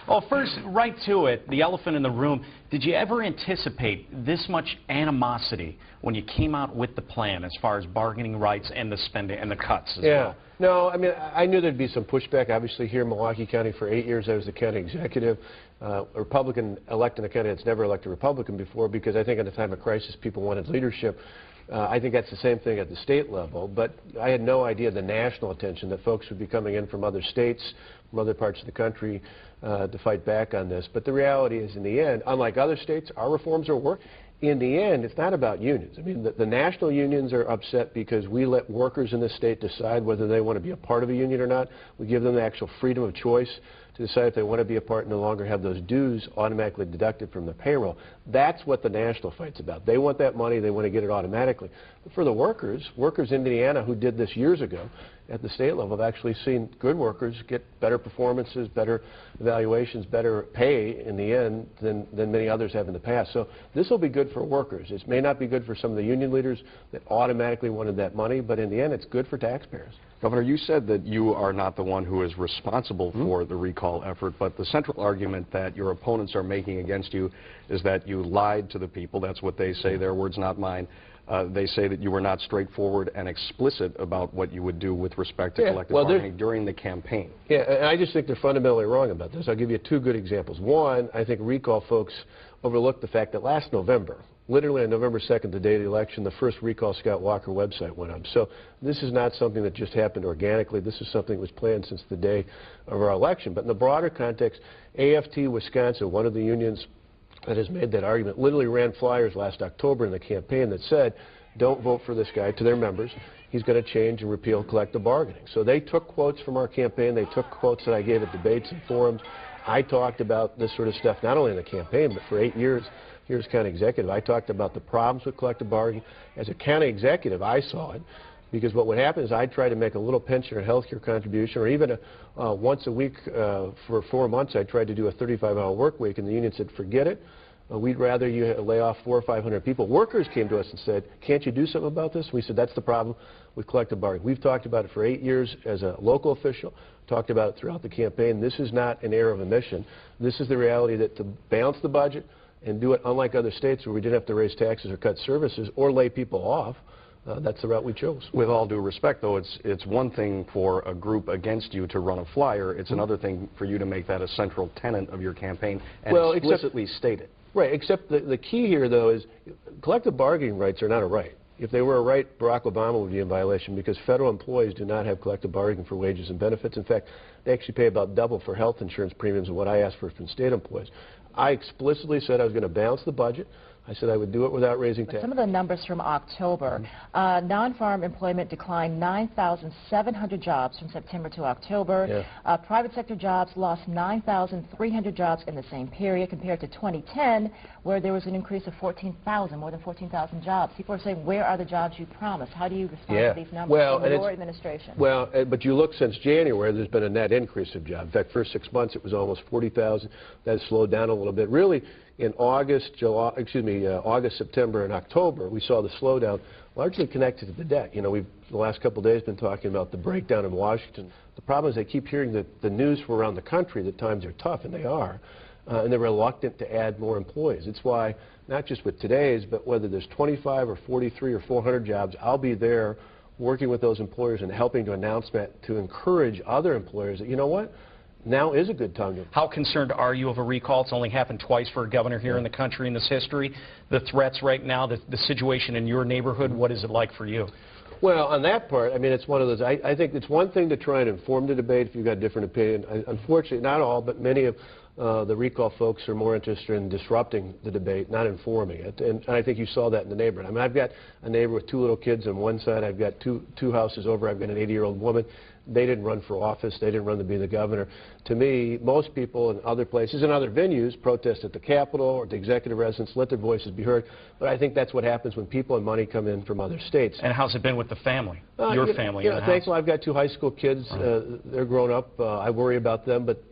Well, first, right to it, the elephant in the room. Did you ever anticipate this much animosity when you came out with the plan as far as bargaining rights and the spending and the cuts as well? No, I mean, I knew there'd be some pushback. Obviously, here in Milwaukee County for 8 years, I was the county executive. A Republican elected in the county that's never elected a Republican before, because I think at a time of crisis, people wanted leadership. I think that's the same thing at the state level, but I had no idea the national attention that folks would be coming in from other states, from other parts of the country to fight back on this. But the reality is, in the end, unlike other states, our reforms are working. In the end, it's not about unions. I mean, the national unions are upset because we let workers in this state decide whether they want to be a part of a union or not. We give them the actual freedom of choice to decide if they want to be a part and no longer have those dues automatically deducted from the payroll. That's what the national fight's about. They want that money. They want to get it automatically. But for the workers in Indiana who did this years ago at the state level have actually seen good workers get better performances, better evaluations, better pay in the end than many others have in the past. So this will be good for workers. It may not be good for some of the union leaders that automatically wanted that money, but in the end it's good for taxpayers. Governor, you said that you are not the one who is responsible for the recall effort, but the central argument that your opponents are making against you is that you lied to the people. That's what they say, their words, not mine. They say that you were not straightforward and explicit about what you would do with respect to collective bargaining during the campaign. Yeah, and I just think they're fundamentally wrong about this. I'll give you two good examples. One, I think recall folks overlooked the fact that last November, literally on November 2nd, the day of the election, the first Recall Scott Walker website went up. So this is not something that just happened organically. This is something that was planned since the day of our election. But in the broader context, AFT Wisconsin, one of the unions that has made that argument, literally ran flyers last October in the campaign that said, don't vote for this guy, to their members. He's going to change and repeal collective bargaining. So they took quotes from our campaign. They took quotes that I gave at debates and forums. I talked about this sort of stuff not only in the campaign, but for 8 years here as county executive. I talked about the problems with collective bargaining. As a county executive, I saw it, because what would happen is I'd try to make a little pension or health care contribution, or even once a week for 4 months I tried to do a 35-hour work week, and the union said, forget it. We'd rather you lay off 400 or 500 people. Workers came to us and said, can't you do something about this? We said, that's the problem with collective bargaining. We've talked about it for 8 years as a local official, talked about it throughout the campaign. This is not an error of omission. This is the reality that to balance the budget and do it unlike other states where we didn't have to raise taxes or cut services or lay people off, that's the route we chose. With all due respect, though, it's one thing for a group against you to run a flyer. It's another thing for you to make that a central tenet of your campaign and explicitly state it. Right, except the key here, though, is collective bargaining rights are not a right. If they were a right, Barack Obama would be in violation, because federal employees do not have collective bargaining for wages and benefits. In fact, they actually pay about double for health insurance premiums of what I asked for from state employees. I explicitly said I was going to balance the budget. I said I would do it without raising taxes. Some of the numbers from October, non-farm employment declined 9,700 jobs from September to October. Private sector jobs lost 9,300 jobs in the same period compared to 2010, where there was an increase of 14,000, more than 14,000 jobs. People are saying, where are the jobs you promised? How do you respond to these numbers from your administration? Well, but you look since January, there's been a net increase of jobs. In fact, first 6 months it was almost 40,000. That slowed down a little bit. Really, in August, September, and October, we saw the slowdown largely connected to the debt. You know, we've the last couple of days been talking about the breakdown in Washington. The problem is they keep hearing the news from around the country that times are tough, and they are, and they're reluctant to add more employees. It's why, not just with today's, but whether there's 25 or 43 or 400 jobs, I'll be there working with those employers and helping to announce that, to encourage other employers that, you know what, now is a good time to... How concerned are you of a recall? It's only happened twice for a governor here in the country in this history. The threats right now, the situation in your neighborhood, what is it like for you? Well, on that part, I mean, it's one of those, I think it's one thing to try and inform the debate if you've got a different opinion. Unfortunately, not all, but many of the recall folks are more interested in disrupting the debate, not informing it. And I think you saw that in the neighborhood. I mean, I've got a neighbor with 2 little kids on one side. I've got two houses over. I've got an 80-year-old woman. They didn't run for office. They didn't run to be the governor. To me, most people in other places and other venues protest at the Capitol or at the executive residence, let their voices be heard. But I think that's what happens when people and money come in from other states. And how's it been with the family, your family? Thankfully, I've got 2 high school kids. They're grown up. I worry about them, but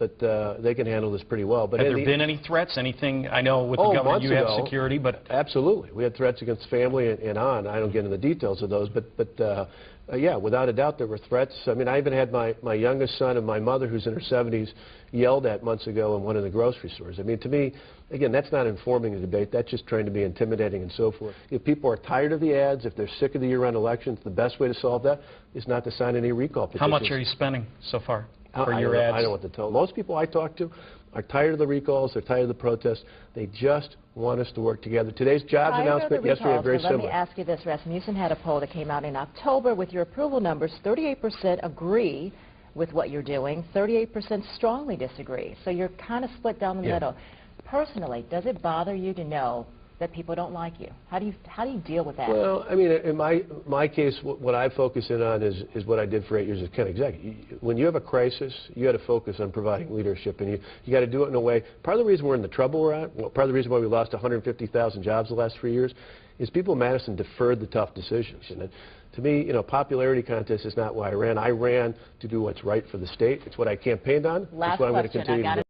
they can handle this pretty well. But have there been any threats? Anything? I know with the governor you have security, but... Absolutely. We had threats against family and on. I don't get into the details of those, but yeah, without a doubt there were threats. I mean, I even had my youngest son and my mother, who's in her 70s, employees yelled at months ago in one of the grocery stores. I mean, to me, again, that's not informing the debate. That's just trying to be intimidating and so forth. If people are tired of the ads, if they're sick of the year-round elections, the best way to solve that is not to sign any recall petitions. How much are you spending so far for your ads? I don't know what to tell. Most people I talk to are tired of the recalls. They're tired of the protests. They just want us to work together. Today's jobs announcement yesterday are very similar. Let me ask you this, Rasmussen had a poll that came out in October with your approval numbers. 38% agree with what you're doing. 38% strongly disagree. So you're kind of split down the middle. Personally, does it bother you to know that people don't like you? How do you deal with that? Well, I mean, in my case, what I focus in on is what I did for 8 years as county executive. When you have a crisis, you got to focus on providing leadership, and you got to do it in a way. Part of the reason we're in the trouble we're at, part of the reason why we lost 150,000 jobs the last 3 years, is people in Madison deferred the tough decisions. And to me, you know, popularity contest is not why I ran. I ran to do what's right for the state. It's what I campaigned on. Last it's what I'm going to question. continue to do.